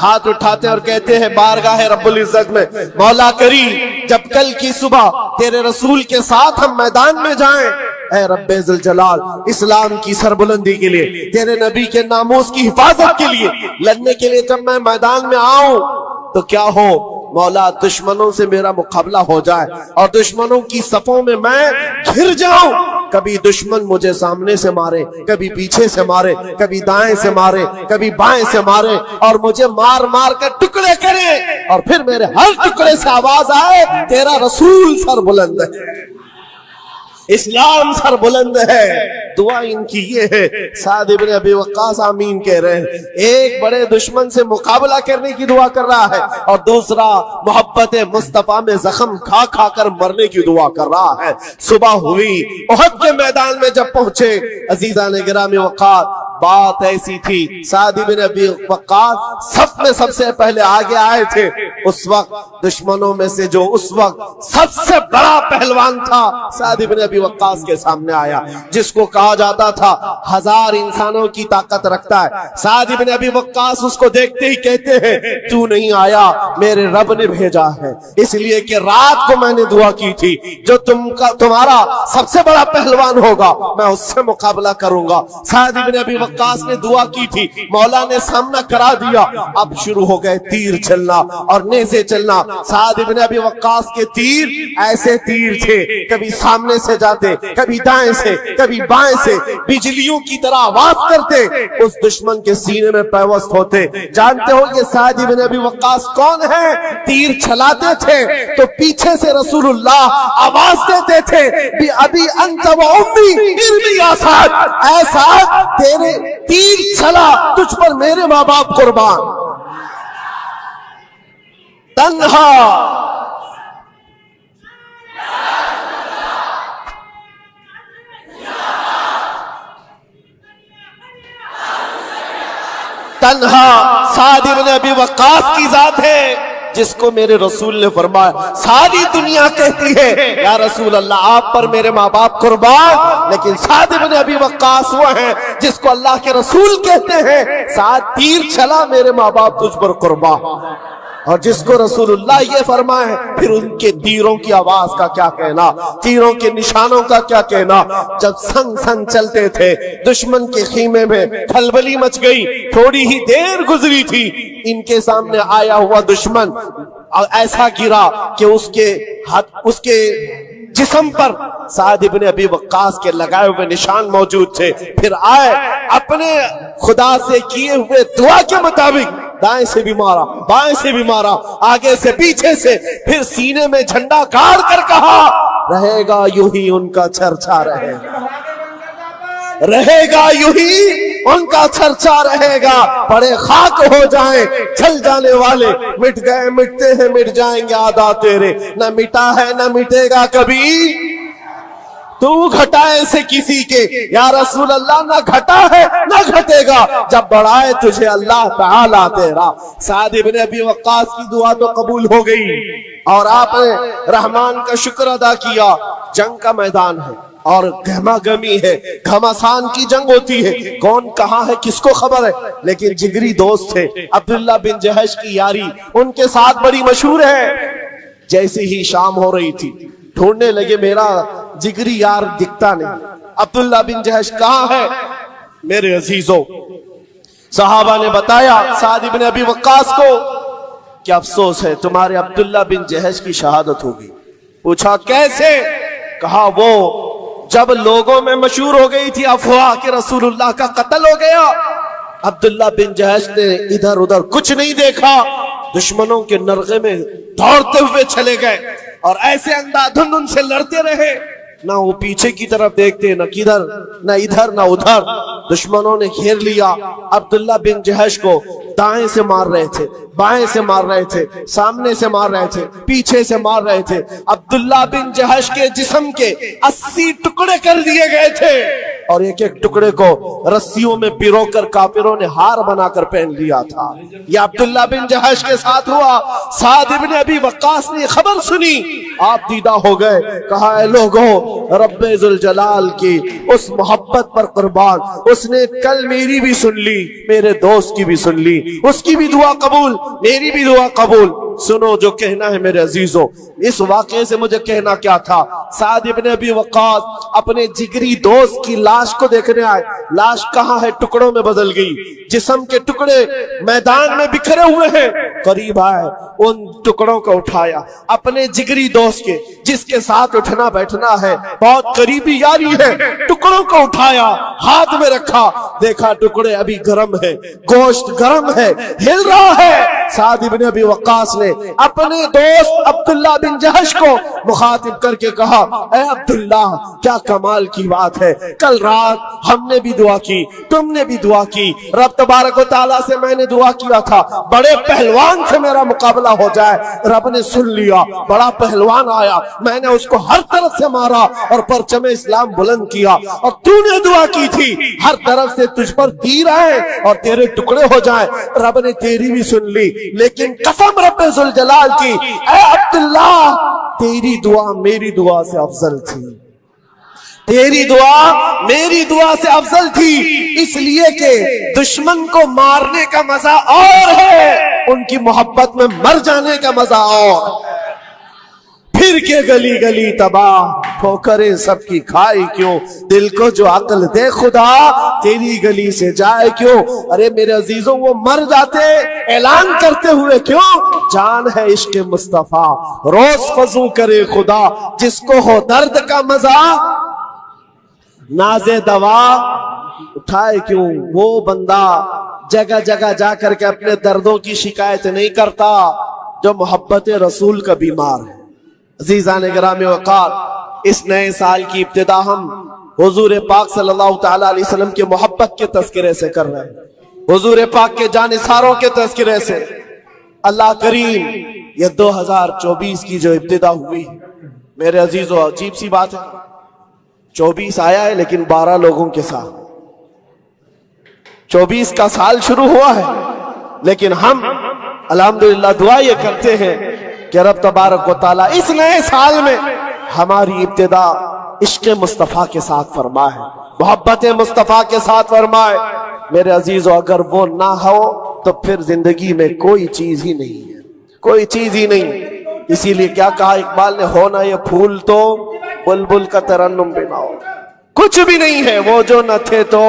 ہاتھ اٹھاتے ہیں اور کہتے ہیں بارگاہ رب العزت میں مولا کریم جب کل کی صبح تیرے رسول کے ساتھ ہم میدان میں جائیں، اے رب ذوالجلال اسلام کی سربلندی کے لیے، تیرے نبی کے ناموس کی حفاظت کے لیے لڑنے کے لیے جب میں میدان میں آؤں تو کیا ہو مولا دشمنوں سے میرا مقابلہ ہو جائے اور دشمنوں کی صفوں میں گھر جاؤں، کبھی دشمن مجھے سامنے سے مارے، کبھی پیچھے سے مارے، کبھی دائیں سے مارے، کبھی بائیں سے مارے اور مجھے مار مار کر ٹکڑے کرے اور پھر میرے ہر ٹکڑے سے آواز آئے تیرا رسول سر بلند ہے، اسلام سر بلند ہے۔ دعا ان کی یہ ہے، سعد ابن ابی وقاص آمین کہہ رہے ہیں، ایک بڑے دشمن سے مقابلہ کرنے کی دعا کر رہا ہے اور دوسرا محبت مصطفیٰ میں زخم کھا کھا کر مرنے کی دعا کر رہا ہے۔ صبح ہوئی، احد کے میدان میں جب پہنچے عزیزان گرامی وقار، بات ایسی تھی سعد ابن ابی وقاص صف میں سب سے پہلے آگے آئے تھے، اس وقت دشمنوں میں سے جو اس وقت سب سے بڑا پہلوان تھا سعد ابن ابی وقاص کے سامنے آیا، جس کو کہا جاتا تھا 1000 انسانوں کی طاقت رکھتا ہے۔ سعد ابن ابی وقاص اس کو دیکھتے ہی کہتے ہیں تو نہیں آیا، میرے رب نے بھیجا ہے، اس لیے کہ رات کو میں نے دعا کی تھی جو تمہارا سب سے بڑا پہلوان ہوگا میں اس سے مقابلہ کروں گا۔ سعد ابن ابی وقاص نے دعا کی تھی، مولا نے سامنا کرا دیا، اب شروع ہو گئے تیر چلنا اور نیزے چلنا۔ سعد ابن ابی وقاص کے تیر ایسے تیر تھے، کبھی سامنے سے جاتے، کبھی دائیں سے، کبھی بائیں سے، بجلیوں کی طرح آواز کرتے، اس دشمن کے سینے میں پیوست ہوتے۔ جانتے ہو یہ سعد ابن ابی وقاص کون ہے؟ تیر چلاتے تھے تو پیچھے سے رسول اللہ آواز دیتے تھے ابھی انت و امی ارمی یا سعد، اے سعد تیرے تیر چلا، تجھ پر میرے ماں باپ قربان۔ تنہا تنہا سعد ابن ابی وقاص کی ذات ہے جس کو میرے رسول نے فرمایا، ساری دنیا کہتی ہے یا رسول اللہ آپ پر میرے ماں باپ قربان، لیکن سعد ابن ابی وقاص وہ ہیں جس کو اللہ کے رسول کہتے ہیں سعد تیر چلا میرے ماں باپ تجھ پر قربان۔ اور جس کو رسول اللہ یہ فرمائے پھر ان کے تیروں کی آواز کا کیا کہنا، تیروں کے نشانوں کا کیا کہنا۔ جب سنگ سنگ چلتے تھے دشمن کے خیمے میں کھلبلی مچ گئی، تھوڑی ہی دیر گزری تھی، ان کے سامنے آیا ہوا دشمن ایسا گرا کہ اس کے جسم پر سعد ابن ابی وقاص کے لگائے ہوئے نشان موجود تھے۔ پھر آئے اپنے خدا سے کیے ہوئے دعا کے مطابق دائیں سے بھی مارا، بائیں سے بھی مارا، آگے سے پیچھے سے، پھر سینے میں جھنڈا گاڑ کر کہا رہے گا یوں ہی ان کا چرچا رہے گا، رہے گا یوں ہی ان کا چرچا رہے گا، پڑے خاک ہو جائیں چل جانے والے، مٹ گئے مٹتے ہیں مٹ جائیں گے آدھا تیرے، نہ مٹا ہے نہ مٹے گا کبھی تو گھٹائے سے کسی کے، یا رسول اللہ نہ گھٹا ہے نہ گھٹے گا جب بڑھائے تجھے اللہ تعالیٰ تیرا۔ سعد ابن ابی وقاص کی دعا تو قبول ہو گئی اور آپ نے رحمان کا شکر ادا کیا۔ جنگ کا میدان ہے اور گہما گہمی ہے، گھمسان کی جنگ ہوتی ہے، کون کہاں ہے کس کو خبر ہے، لیکن جگری دوست تھے عبداللہ بن جہش کی یاری ان کے ساتھ بڑی مشہور ہے۔ جیسے ہی شام ہو رہی تھی ڈھونڈنے لگے میرا جگری یار دکھتا نہیں، عبداللہ بن جہش کہاں ہے؟ میرے عزیزوں صحابہ نے بتایا سعد بن ابی وقاص کو کہ افسوس ہے تمہارے عبداللہ بن جہش کی شہادت ہوگی۔ پوچھا کیسے؟ کہا وہ جب لوگوں میں مشہور ہو گئی تھی افواہ کہ رسول اللہ کا قتل ہو گیا، عبداللہ بن جہش نے ادھر ادھر کچھ نہیں دیکھا، دشمنوں کے نرغے میں دوڑتے ہوئے چلے گئے اور ایسے اندھا دھند ان سے لڑتے رہے، نہ وہ پیچھے کی طرف دیکھتے، نہ کدھر، نہ ادھر نہ ادھر۔ دشمنوں نے گھیر لیا عبداللہ بن جہش کو، دائیں سے مار رہے تھے، بائیں سے مار رہے تھے، سامنے سے مار رہے تھے، پیچھے سے مار رہے تھے۔ عبداللہ بن جہش کے جسم کے 80 ٹکڑے کر دیے گئے تھے اور ایک ایک ٹکڑے کو رسیوں میں پیرو کر کافروں نے ہار بنا کر پہن لیا تھا۔ یہ عبداللہ بن جہش کے ساتھ ہوا۔ سعد بن ابی وقاص نے خبر سنی، آپ دیدہ ہو گئے، کہا اے لوگوں رب ذوالجلال کی اس محبت پر قربان، اس نے کل میری بھی سن لی، میرے دوست کی بھی سن لی، اس کی بھی دعا قبول, میری بھی دعا قبول. سنو جو کہنا ہے میرے عزیزوں, اس واقعے سے مجھے کہنا کیا تھا. سعد ابن ابی وقاص اپنے جگری دوست کی لاش کو دیکھنے آئے. لاش کہاں ہے؟ ٹکڑوں میں بدل گئی, جسم کے ٹکڑے میدان میں بکھرے ہوئے ہیں. قریب آئے, ان ٹکڑوں کو اٹھایا, اپنے جگری دوست کے جس کے ساتھ اٹھنا بیٹھنا ہے, بہت قریبی یاری ہے, ٹکڑوں کو اٹھایا, ہاتھ میں رکھا, دیکھا ٹکڑے ابھی گرم ہے, گوشت گرم ہے, ہل رہا ہے. سعد ابن ابی وقاص نے اپنے دوست عبداللہ بن جہش کو مخاطب کر کے کہا, اے عبداللہ, کیا کمال کی بات ہے, کل رات ہم نے بھی دعا کی, تم نے بھی دعا کی, رب تبارک و تعالیٰ سے میں نے دعا کیا تھا بڑے پہلوان سے میرا مقابلہ ہو جائے, رب نے سن لیا, بڑا پہلوان آیا, میں نے اس کو ہر طرف سے مارا اور پرچم اسلام بلند کیا, اور تو نے دعا کی تھی ہر طرف سے تجھ پر تیر آئے اور تیرے ٹکڑے ہو جائیں, رب نے تیری بھی سن لی, لیکن قسم رب ذوالجلال کی, اے عبداللہ, تیری دعا میری دعا سے افضل تھی, تیری دعا میری دعا سے افضل تھی, اس لیے کہ دشمن کو مارنے کا مزہ اور ہے, ان کی محبت میں مر جانے کا مزہ اور. پھر کے گلی گلی تباہ, ٹھوکریں سب کی کھائی کیوں, دل کو جو عقل دے خدا, تیری گلی سے جائے کیوں. ارے میرے عزیزوں, وہ مر جاتے اعلان کرتے ہوئے کیوں, جان ہے عشق مصطفیٰ, روز فضو کرے خدا, جس کو ہو درد کا مزہ, ناز دوا اٹھائے کیوں. وہ بندہ جگہ جگہ جا کر کے اپنے دردوں کی شکایت نہیں کرتا جو محبت رسول کا بیمار ہے. عزیزان گرامی وقار, اس نئے سال کی ابتدا ہم حضور پاک صلی اللہ تعالی علیہ وسلم کے محبت کے تذکرے سے کر رہے ہیں, حضور پاک کے جانثاروں کے تذکرے سے. اللہ کریم, یہ 2024 کی جو ابتدا ہوئی میرے عزیزوں, عجیب سی بات ہے, 24 آیا ہے لیکن 12 لوگوں کے ساتھ. 24 کا سال شروع ہوا ہے, لیکن ہم الحمدللہ دعا یہ کرتے ہیں کہ رب تبارک و تعالیٰ اس نئے سال میں ہماری ابتدا عشق مصطفیٰ کے ساتھ فرمائے, محبت مصطفیٰ کے ساتھ فرمائے. میرے عزیزو, اگر وہ نہ ہو تو پھر زندگی میں کوئی چیز ہی نہیں ہے, کوئی چیز ہی نہیں. اسی لیے کیا کہا اقبال نے, ہونا یہ پھول تو بلبل کا ترنم بھی نہ ہو, کچھ بھی نہیں ہے. وہ جو نہ تھے تو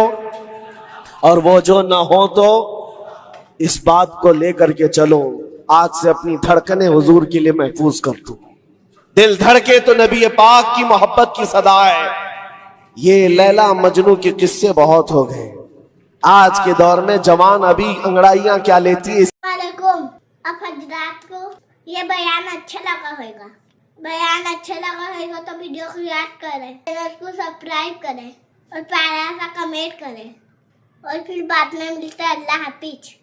اور وہ جو نہ ہو تو, اس بات کو لے کر کے چلو, آج سے اپنی دھڑکنیں حضور کے لیے محفوظ کر دو. دل دھڑکے تو نبی پاک کی محبت کی صدا ہے. یہ لیلا مجنو کے قصے بہت ہو گئے. آج کے دور میں جوان ابھی انگڑائیاں کیا لیتی ہے. السلام علیکم. اب حضرات کو یہ بیان اچھا لگا ہوئے گا, بیان اچھا لگا ہوئے گا تو ویڈیو کو لائک کریں, چینل کو سبسکرائب کریں اور پیارا سا کمنٹ کریں, اور پھر بعد میں ملتے ہیں. اللہ حافظ.